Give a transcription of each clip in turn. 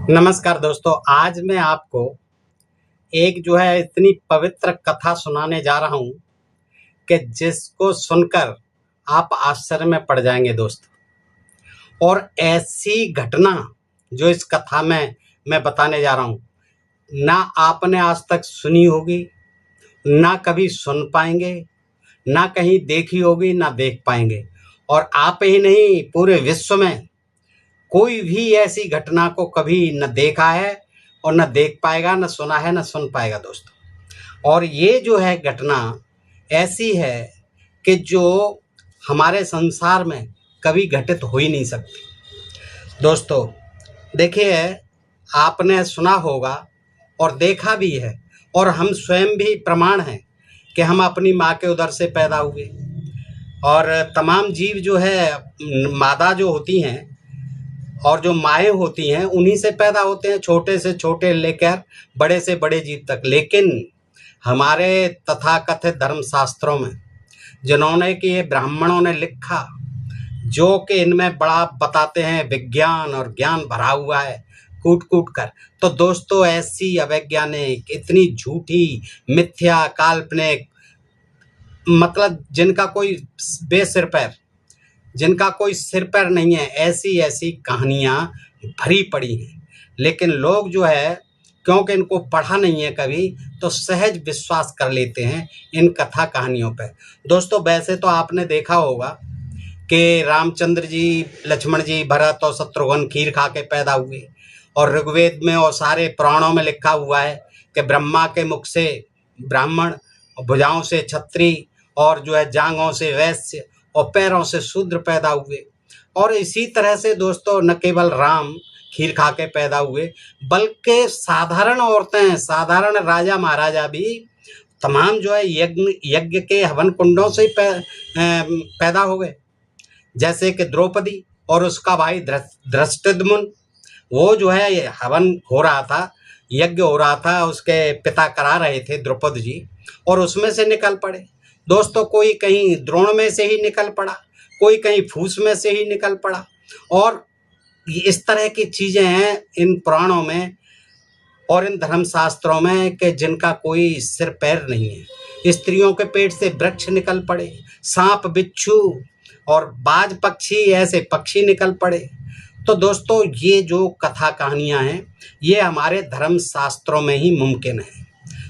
नमस्कार दोस्तों, आज मैं आपको एक जो है इतनी पवित्र कथा सुनाने जा रहा हूँ कि जिसको सुनकर आप आश्चर्य में पड़ जाएंगे दोस्तों। और ऐसी घटना जो इस कथा में मैं बताने जा रहा हूँ, ना आपने आज तक सुनी होगी, ना कभी सुन पाएंगे, ना कहीं देखी होगी, ना देख पाएंगे। और आप ही नहीं, पूरे विश्व में कोई भी ऐसी घटना को कभी न देखा है और न देख पाएगा, न सुना है, न सुन पाएगा दोस्तों। और ये जो है घटना ऐसी है कि जो हमारे संसार में कभी घटित हो ही नहीं सकती दोस्तों। देखिए, आपने सुना होगा और देखा भी है, और हम स्वयं भी प्रमाण हैं कि हम अपनी माँ के उदर से पैदा हुए। और तमाम जीव जो है, मादा जो होती हैं और जो माएँ होती हैं, उन्हीं से पैदा होते हैं, छोटे से छोटे लेकर बड़े से बड़े जीव तक। लेकिन हमारे तथाकथित धर्मशास्त्रों में, जिन्होंने कि ये ब्राह्मणों ने लिखा, जो कि इनमें बड़ा बताते हैं विज्ञान और ज्ञान भरा हुआ है कूट कूट कर, तो दोस्तों ऐसी अवैज्ञानिक, इतनी झूठी, मिथ्या, काल्पनिक, मतलब जिनका कोई सिर पैर नहीं है, ऐसी ऐसी कहानियाँ भरी पड़ी हैं। लेकिन लोग जो है, क्योंकि इनको पढ़ा नहीं है कभी, तो सहज विश्वास कर लेते हैं इन कथा कहानियों पर दोस्तों। वैसे तो आपने देखा होगा कि रामचंद्र जी, लक्ष्मण जी, भरत और शत्रुघ्न खीर खा के पैदा हुए। और ऋग्वेद में और सारे पुराणों में लिखा हुआ है कि ब्रह्मा के मुख से ब्राह्मण, भुजाओं से क्षत्रिय, और जो है जांघों से वैश्य और पैरों से शूद्र पैदा हुए। और इसी तरह से दोस्तों, न केवल राम खीर खा के पैदा हुए, बल्कि साधारण औरतें, साधारण राजा महाराजा भी तमाम जो है यज्ञ के हवन कुंडों से पैदा हो गए। जैसे कि द्रौपदी और उसका भाई धृष्टद्युम्न, वो जो है हवन हो रहा था, यज्ञ हो रहा था, उसके पिता करा रहे थे द्रौपदी जी, और उसमें से निकल पड़े दोस्तों। कोई कहीं द्रोण में से ही निकल पड़ा, कोई कहीं फूस में से ही निकल पड़ा। और इस तरह की चीज़ें हैं इन पुराणों में और इन धर्मशास्त्रों में कि जिनका कोई सिर पैर नहीं है। स्त्रियों के पेट से वृक्ष निकल पड़े, सांप, बिच्छू और बाज पक्षी, ऐसे पक्षी निकल पड़े। तो दोस्तों, ये जो कथा कहानियाँ हैं, ये हमारे धर्मशास्त्रों में ही मुमकिन है।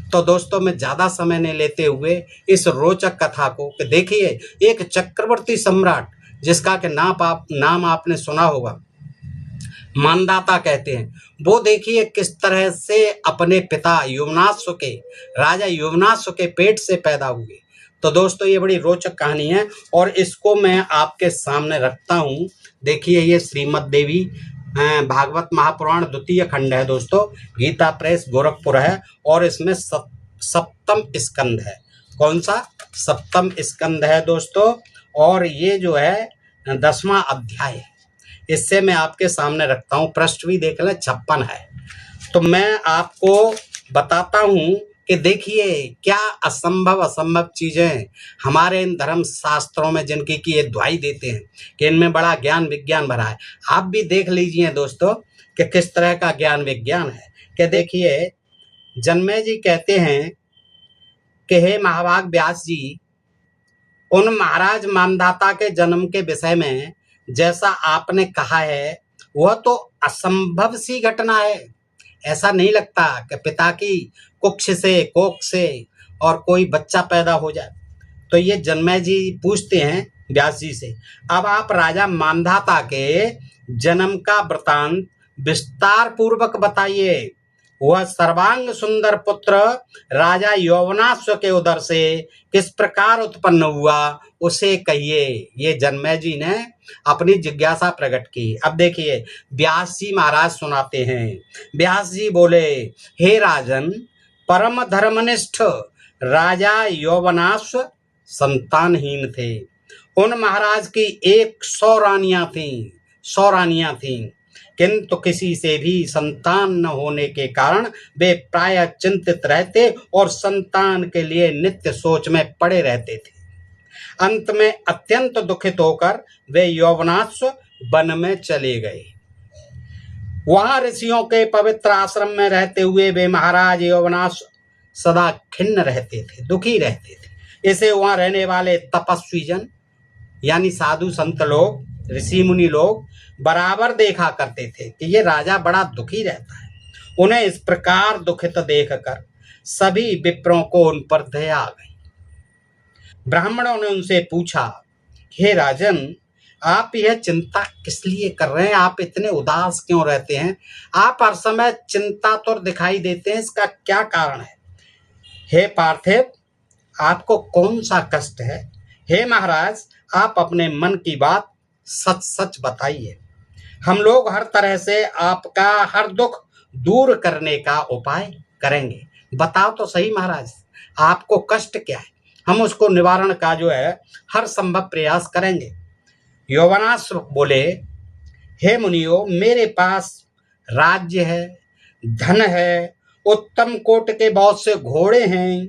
तो दोस्तों, मैं ज़्यादा समय नहीं लेते हुए इस रोचक कथा को, कि देखिए, एक चक्रवर्ती सम्राट जिसका कि नाम आपने सुना होगा, मानदाता कहते हैं, वो देखिए किस तरह से अपने पिता युवनाश्व के, राजा युवनाश्व के पेट से पैदा हुए। तो दोस्तों, ये बड़ी रोचक कहानी है और इसको मैं आपके सामने रखता हूँ। देखिए, ये श्रीमद् देवी भागवत महापुराण द्वितीय खंड है दोस्तों, गीता प्रेस गोरखपुर है, और इसमें सप्तम स्कंद है। कौन सा? सप्तम स्कंद है दोस्तों। और ये जो है 10वां अध्याय है। इससे मैं आपके सामने रखता हूँ, पृष्ठ भी देख लें, 56 है। तो मैं आपको बताता हूँ कि देखिए, क्या असंभव चीज़ें हमारे इन धर्म शास्त्रों में, जिनकी कि ये दुहाई देते हैं कि इनमें बड़ा ज्ञान विज्ञान भरा है। आप भी देख लीजिए दोस्तों कि किस तरह का ज्ञान विज्ञान है। कि देखिए, जन्मे जी कहते हैं कि हे महाभाग व्यास जी, उन महाराज मानधाता के जन्म के विषय में जैसा आपने कहा है, वह तो असंभव सी घटना है। ऐसा नहीं लगता कि पिता की कोख से और कोई बच्चा पैदा हो जाए। तो ये जन्मे जी पूछते हैं व्यास जी से, अब आप राजा मानधाता के जन्म का वृतांत विस्तार पूर्वक बताइए। वह सर्वांग सुंदर पुत्र राजा यौवनाश्व के उदर से किस प्रकार उत्पन्न हुआ, उसे कहिए। ये जन्मे जी ने अपनी जिज्ञासा प्रकट की। अब देखिए, व्यास जी महाराज सुनाते हैं। व्यास जी बोले, हे राजन, परम धर्मनिष्ठ राजा यौवनाश्व संतानहीन थे। उन महाराज की 100 रानियां थीं, किंतु किसी से भी संतान न होने के कारण वे प्रायः चिंतित रहते और संतान के लिए नित्य सोच में पड़े रहते थे। अंत में अत्यंत दुखित होकर वे यौवनाश्व वन में चले गए। वहां ऋषियों के पवित्र आश्रम में रहते हुए वे महाराज यौवनाश सदा खिन्न रहते थे, दुखी रहते थे। इसे वहां रहने वाले तपस्वी जन यानी साधु संत लोग, ऋषि मुनि लोग बराबर देखा करते थे कि ये राजा बड़ा दुखी रहता है। उन्हें इस प्रकार दुखित देखकर सभी विप्रों को उन पर दया आ गई। ब्राह्मणों ने उनसे पूछा, हे राजन, आप यह चिंता किस लिए कर रहे हैं? आप इतने उदास क्यों रहते हैं? आप हर समय चिंतातुर दिखाई देते हैं, इसका क्या कारण है? हे पार्थिव, आपको कौन सा कष्ट है? हे महाराज, आप अपने मन की बात सच सच बताइए। हम लोग हर तरह से आपका हर दुख दूर करने का उपाय करेंगे। बताओ तो सही महाराज, आपको कष्ट क्या है? हम उसको निवारण का जो है हर संभव प्रयास करेंगे। यौवनास बोले, हे मुनियो, मेरे पास राज्य है, धन है, उत्तम कोट के बहुत से घोड़े हैं,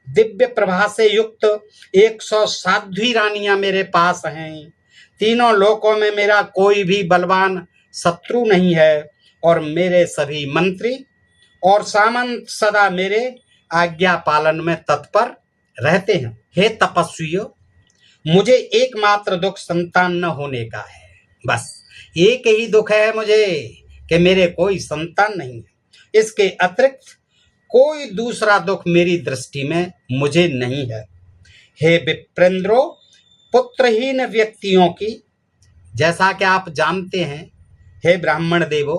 दिव्य प्रभा से युक्त 100 साध्वी रानियां मेरे पास हैं। तीनों लोकों में मेरा कोई भी बलवान शत्रु नहीं है और मेरे सभी मंत्री और सामंत सदा मेरे आज्ञा पालन में तत्पर रहते हैं। हे तपस्वियों, मुझे एकमात्र दुख संतान न होने का है। बस एक ही दुख है मुझे कि मेरे कोई संतान नहीं है। इसके अतिरिक्त कोई दूसरा दुख मेरी दृष्टि में मुझे नहीं है। हे विप्रेंद्रो, पुत्रहीन व्यक्तियों की, जैसा कि आप जानते हैं हे ब्राह्मण देवो,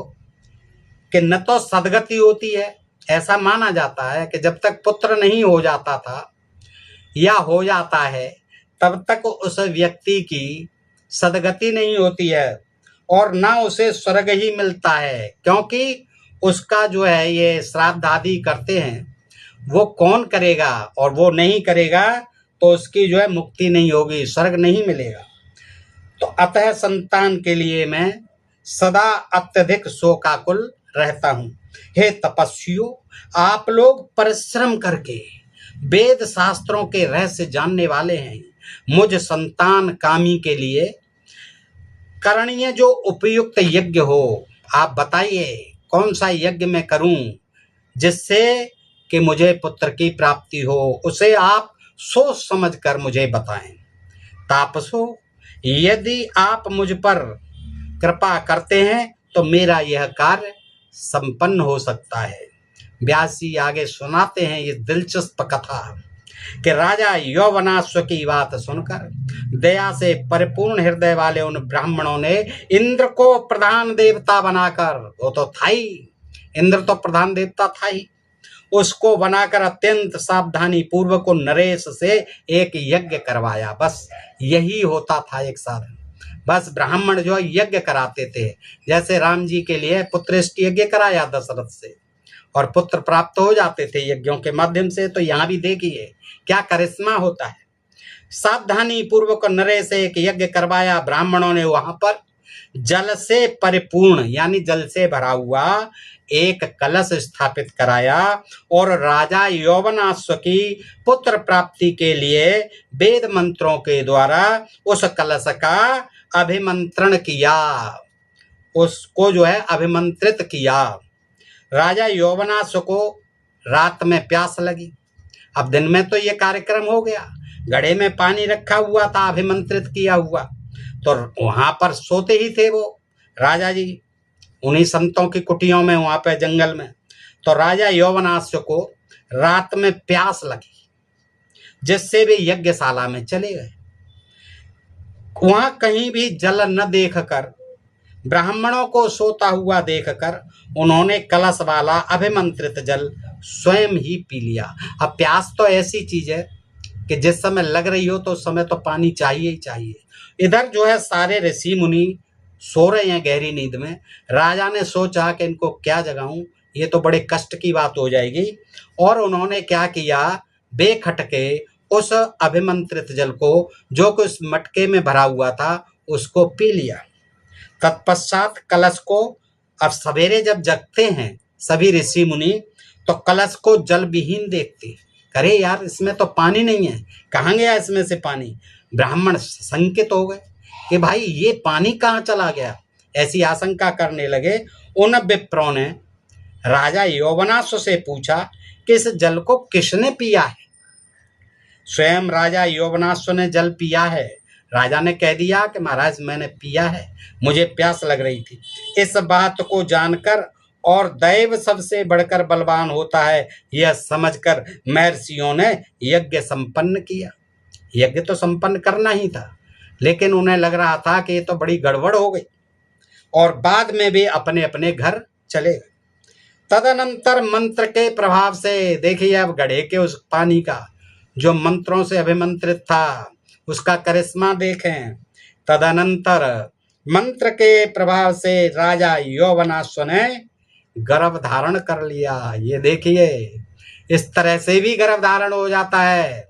कि न तो सदगति होती है, ऐसा माना जाता है कि जब तक पुत्र नहीं हो जाता था या हो जाता है तब तक उस व्यक्ति की सदगति नहीं होती है और ना उसे स्वर्ग ही मिलता है, क्योंकि उसका जो है ये श्राद्ध आदि करते हैं वो कौन करेगा, और वो नहीं करेगा तो उसकी जो है मुक्ति नहीं होगी, स्वर्ग नहीं मिलेगा। तो अतः संतान के लिए मैं सदा अत्यधिक शोकाकुल रहता हूँ। हे तपस्वियों, आप लोग परिश्रम करके वेद शास्त्रों के रहस्य जानने वाले हैं। मुझ संतान कामी के लिए करणीय जो उपयुक्त यज्ञ हो, आप बताइए कौन सा यज्ञ मैं करूं जिससे कि मुझे पुत्र की प्राप्ति हो, उसे आप सोच समझ कर मुझे बताएं। तापसो, यदि आप मुझ पर कृपा करते हैं तो मेरा यह कार्य संपन्न हो सकता है। व्यास जी आगे सुनाते हैं ये दिलचस्प कथा कि राजा यौवनाश्व की बात सुनकर दया से परिपूर्ण हृदय वाले उन ब्राह्मणों ने इंद्र को प्रधान देवता बनाकर, वो तो था ही, इंद्र तो प्रधान देवता था ही, उसको बनाकर अत्यंत सावधानी पूर्वक नरेश से एक यज्ञ करवाया। बस यही होता था एक साधन। बस ब्राह्मण जो यज्ञ कराते थे, जैसे राम जी के लिए पुत्रेष्ट यज्ञ कराया दशरथ से और पुत्र प्राप्त हो जाते थे यज्ञों के माध्यम से, तो यहाँ भी देखिए क्या करिश्मा होता है। सावधानी पूर्वक नरेश से एक यज्ञ करवाया। ब्राह्मणों ने वहां पर जल से परिपूर्ण यानी जल से भरा हुआ एक कलश स्थापित कराया और राजा यौवनाश्व की पुत्र प्राप्ति के लिए वेद मंत्रों के द्वारा उस कलश का अभिमंत्रण किया, उसको जो है अभिमंत्रित किया। राजा यौवनाश्व को रात में प्यास लगी। अब दिन में तो ये कार्यक्रम हो गया, घड़े में पानी रखा हुआ था अभिमंत्रित किया हुआ, तो वहां पर सोते ही थे वो राजा जी उन्हीं संतों की कुटियों में वहां पे जंगल में। तो राजा यौवनाश्व को रात में प्यास लगी, जिससे वे यज्ञशाला में चले गए। वहां कहीं भी जल न देखकर, ब्राह्मणों को सोता हुआ देखकर उन्होंने कलश वाला अभिमंत्रित जल स्वयं ही पी लिया। अब प्यास तो ऐसी चीज है कि जिस समय लग रही हो तो उस समय तो पानी चाहिए ही चाहिए। इधर जो है सारे ऋषि मुनि सो रहे हैं गहरी नींद में। राजा ने सोचा कि इनको क्या जगाऊं, ये तो बड़े कष्ट की बात हो जाएगी, और उन्होंने क्या किया, बेखटके उस अभिमंत्रित जल को जो कि उस मटके में भरा हुआ था उसको पी लिया। तत्पश्चात कलश को, अब सवेरे जब जगते हैं सभी ऋषि मुनि तो कलश को जल विहीन देखते, अरे यार इसमें तो पानी नहीं है, कहाँ गया इसमें से पानी। ब्राह्मण शंकित हो गए कि भाई ये पानी कहाँ चला गया, ऐसी आशंका करने लगे उन विप्रों ने राजा यौवनाश्व से पूछा कि इस जल को किसने पिया है। स्वयं राजा यौवनाश्व ने जल पिया है। राजा ने कह दिया कि महाराज मैंने पिया है, मुझे प्यास लग रही थी। इस बात को जानकर और दैव सबसे बढ़कर बलवान होता है यह समझकर महर्षियों ने यज्ञ संपन्न किया। यज्ञ तो संपन्न करना ही था, लेकिन उन्हें लग रहा था कि ये तो बड़ी गड़बड़ हो गई, और बाद में भी अपने अपने घर चले गए। तदनंतर मंत्र के प्रभाव से देखिए, अब घड़े के उस पानी का जो मंत्रों से अभिमंत्रित था उसका करिश्मा देखें। तदनंतर मंत्र के प्रभाव से राजा यौवनाश्व ने गर्भ धारण कर लिया। ये देखिए, इस तरह से भी गर्भ धारण हो जाता है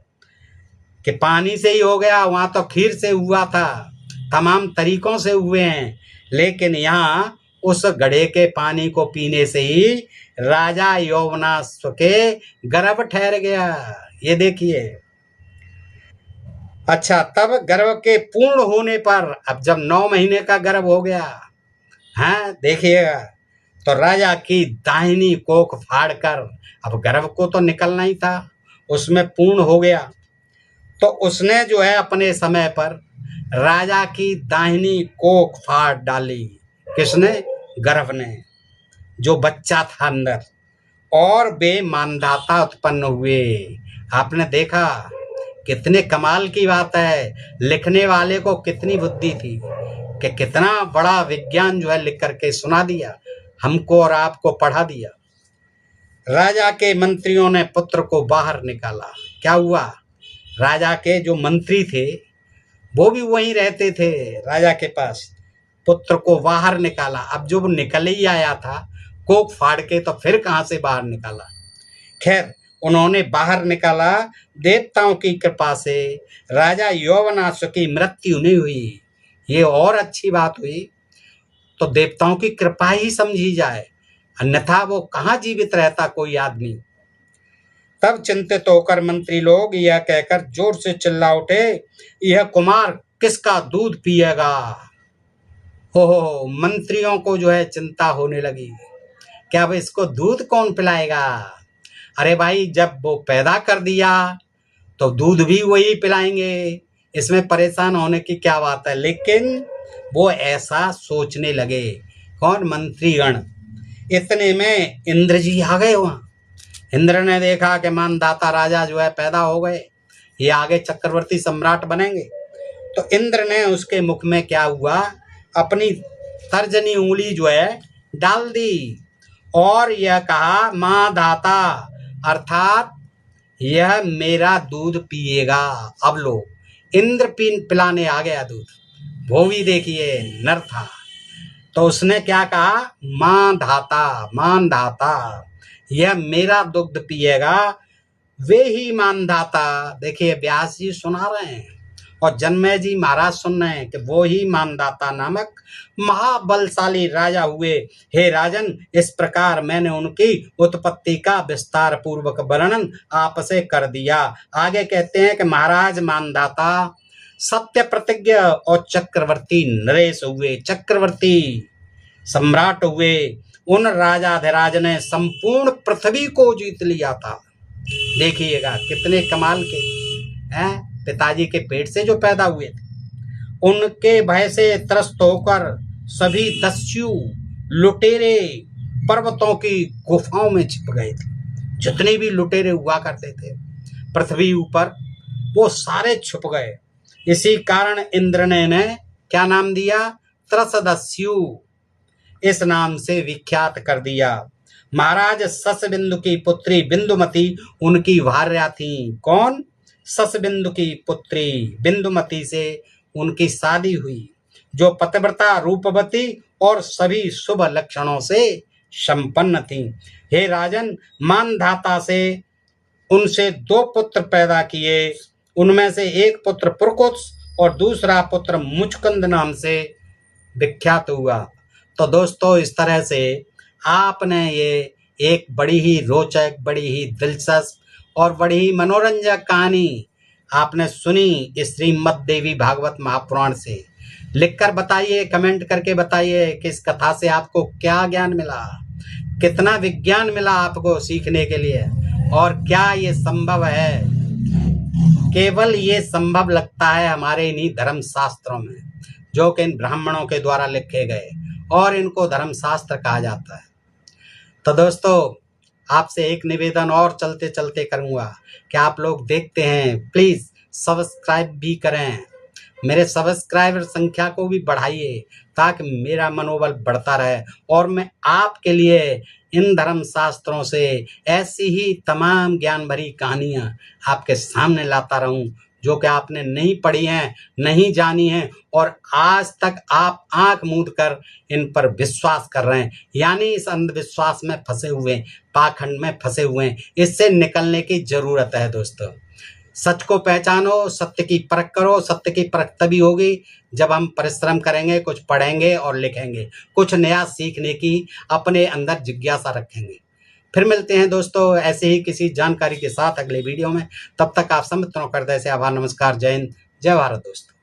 कि पानी से ही हो गया, वहां तो खीर से हुआ था, तमाम तरीकों से हुए हैं, लेकिन यहाँ उस घड़े के पानी को पीने से ही राजा यौवनाश्व के गर्भ ठहर गया। ये देखिए। अच्छा, तब गर्भ के पूर्ण होने पर, अब जब 9 महीने का गर्भ हो गया, हाँ देखिएगा, तो राजा की दाहिनी कोख फाड़कर, अब गर्भ को तो निकलना ही था, उसमें पूर्ण हो गया, तो उसने जो है अपने समय पर राजा की दाहिनी कोख फाड़ डाली। किसने? गर्भ ने, जो बच्चा था अंदर, और वे मानदाता उत्पन्न हुए। आपने देखा कितने कमाल की बात है, लिखने वाले को कितनी बुद्धि थी कि कितना बड़ा विज्ञान जो है लिख करके सुना दिया, हमको और आपको पढ़ा दिया। राजा के मंत्रियों ने पुत्र को बाहर निकाला। क्या हुआ? राजा के जो मंत्री थे वो भी वहीं रहते थे राजा के पास, पुत्र को बाहर निकाला। अब जो निकल ही आया था कोख फाड़ के, तो फिर कहाँ से बाहर निकाला? खैर, उन्होंने बाहर निकाला। देवताओं की कृपा से राजा यौवनाश्व की मृत्यु नहीं हुई। ये और अच्छी बात हुई, तो देवताओं की कृपा ही समझी जाए, अन्यथा वो कहाँ जीवित रहता कोई आदमी। तब चिंतित होकर मंत्री लोग यह कहकर जोर से चिल्ला उठे, यह कुमार किसका दूध पिएगा? हो, मंत्रियों को जो है चिंता होने लगी, क्या अब इसको दूध कौन पिलाएगा? अरे भाई, जब वो पैदा कर दिया तो दूध भी वही पिलाएंगे, इसमें परेशान होने की क्या बात है। लेकिन वो ऐसा सोचने लगे। कौन? मंत्रीगण। इतने में इंद्र जी आ गए वहाँ। इंद्र ने देखा कि मानदाता राजा जो है पैदा हो गए, ये आगे चक्रवर्ती सम्राट बनेंगे, तो इंद्र ने उसके मुख में क्या हुआ, अपनी तर्जनी उंगली जो है डाल दी और यह कहा, माँ दाता, अर्थात यह मेरा दूध पिएगा। अब लो, इंद्र पिलाने आ गया दूध। वो भी देखिए नर था, तो उसने क्या कहा, माँ धाता, मान धाता, यह मेरा दुग्ध पिएगा। वे ही मानधाता, देखिए व्यास जी सुना रहे हैं और जन्मेजय जी महाराज सुन रहे हैं कि वो ही मानदाता नामक महाबलशाली राजा हुए। हे राजन, इस प्रकार मैंने उनकी उत्पत्ति का विस्तार पूर्वक वर्णन आपसे कर दिया। आगे कहते हैं कि महाराज मानदाता सत्य प्रतिज्ञ और चक्रवर्ती नरेश हुए, चक्रवर्ती सम्राट हुए। उन राजाधिराज ने संपूर्ण पृथ्वी को जीत लिया था। देखिएगा कितने कमाल के हैं। पिताजी के पेट से जो पैदा हुए थे, उनके भय से त्रस्त होकर सभी दस्यु लुटेरे पर्वतों की गुफाओं में छिप गए थे। जितने भी लुटेरे हुआ करते थे पृथ्वी ऊपर, वो सारे छुप गए। इसी कारण इंद्र ने क्या नाम दिया, त्रसदस्यु, इस नाम से विख्यात कर दिया। महाराज ससबिंदु की पुत्री बिंदुमती उनकी भार्या थी। कौन? ससबिंदु की पुत्री बिंदुमती से उनकी शादी हुई, जो पतिव्रता, रूपवती और सभी शुभ लक्षणों से संपन्न थी। हे राजन, मानधाता से उनसे 2 पुत्र पैदा किए। उनमें से एक पुत्र पुरकुत्स और दूसरा पुत्र मुचकुंद नाम से विख्यात हुआ। तो दोस्तों, इस तरह से आपने ये एक बड़ी ही रोचक, बड़ी ही दिलचस्प और बड़ी ही मनोरंजक कहानी आपने सुनी इस श्रीमद् देवी भागवत महापुराण से। लिखकर बताइए, कमेंट करके बताइए कि इस कथा से आपको क्या ज्ञान मिला, कितना विज्ञान मिला आपको सीखने के लिए, और क्या ये संभव है। केवल ये संभव लगता है हमारे इन्हीं धर्म शास्त्रों में, जो कि इन ब्राह्मणों के द्वारा लिखे गए, और इनको धर्म शास्त्र कहा जाता है। तो दोस्तों, आपसे एक निवेदन और चलते चलते करूँगा कि आप लोग देखते हैं, प्लीज़ सब्सक्राइब भी करें, मेरे सब्सक्राइबर संख्या को भी बढ़ाइए, ताकि मेरा मनोबल बढ़ता रहे और मैं आपके लिए इन धर्म शास्त्रों से ऐसी ही तमाम ज्ञान भरी कहानियाँ आपके सामने लाता रहूं, जो कि आपने नहीं पढ़ी हैं, नहीं जानी हैं, और आज तक आप आंख मूंद कर इन पर विश्वास कर रहे हैं, यानी इस अंधविश्वास में फंसे हुए हैं, पाखंड में फंसे हुए हैं। इससे निकलने की जरूरत है दोस्तों। सच को पहचानो, सत्य की परख करो। सत्य की परख तभी होगी जब हम परिश्रम करेंगे, कुछ पढ़ेंगे और लिखेंगे, कुछ नया सीखने की अपने अंदर जिज्ञासा रखेंगे। फिर मिलते हैं दोस्तों ऐसे ही किसी जानकारी के साथ अगले वीडियो में। तब तक आप सब मित्रों का हृदय से आभार, नमस्कार, जय हिंद, जय भारत दोस्तों।